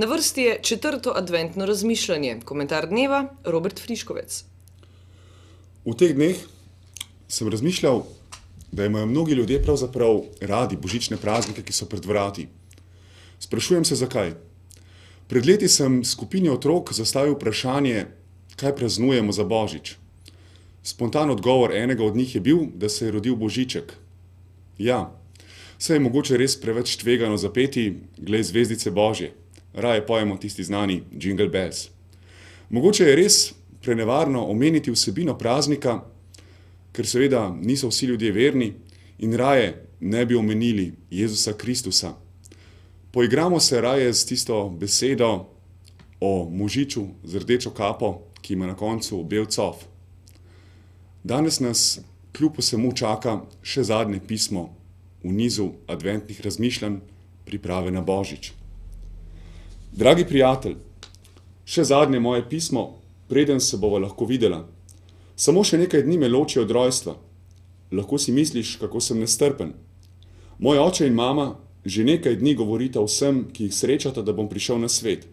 Na vrsti je četrto adventno razmišljanje, komentar dneva Robert Friškovec. V teh dneh sem razmišljal, da imajo mnogi ljudje pravzaprav radi božične praznike, ki so pred vrati. Sprašujem se, zakaj. Pred leti sem skupini otrok zastavil vprašanje, kaj praznujemo za božič. Spontan odgovor enega od njih je bil, da se je rodil Božiček. Ja, saj je mogoče res preveč tvegano zapeti, glej zvezdice Božje. Raje pojemo tisti znani Jingle Bells. Mogoče je res prenevarno omeniti vsebino praznika, ker seveda niso vsi ljudje verni in raje ne bi omenili Jezusa Kristusa. Poigramo se raje s tisto besedo o možiču z rdečo kapo, ki ima na koncu bel cof. Danes nas kljub vsemu čaka še zadnje pismo v nizu adventnih razmišljanj priprave na Božič. Dragi prijatelj, še zadnje moje pismo, preden se bova lahko videla. Samo še nekaj dni me loči od rojstva. Lahko si misliš, kako sem nestrpen. Moj oče in mama že nekaj dni govorita vsem, ki jih srečata, da bom prišel na svet.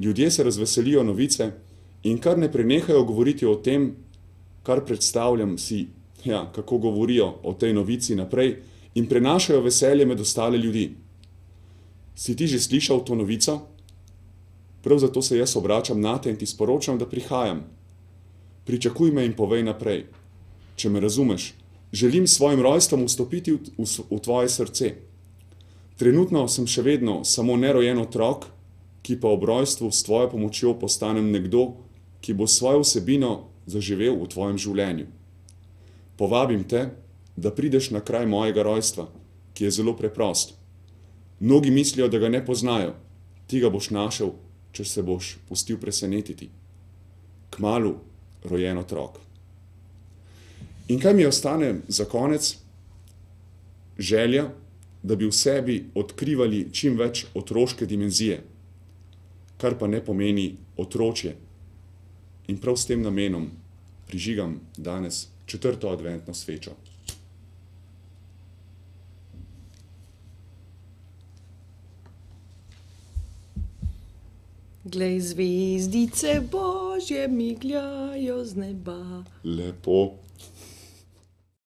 Ljudje se razveselijo novice in kar ne prenehajo govoriti o tem, kar predstavljam si, kako govorijo o tej novici naprej in prenašajo veselje med ostale ljudi. Si ti že slišal to novico? Prav zato se jaz obračam nate in ti sporočam, da prihajam. Pričakuj me in povej naprej. Če me razumeš, želim s svojim rojstvom vstopiti v tvoje srce. Trenutno sem še vedno samo nerojen otrok, ki pa ob rojstvu s tvojo pomočjo postanem nekdo, ki bo svojo vsebino zaživel v tvojem življenju. Povabim te, da prideš na kraj mojega rojstva, ki je zelo preprost. Mnogi mislijo, da ga ne poznajo. Ti ga boš našel, če se boš pustil presenetiti. Kmalu rojen otrok. In kaj mi ostane za konec? Želja, da bi v sebi odkrivali čim več otroške dimenzije, kar pa ne pomeni otročje. In prav s tem namenom prižigam danes četrto adventno svečo. Glej, zvezdice Božje migljajo z neba. Lepo.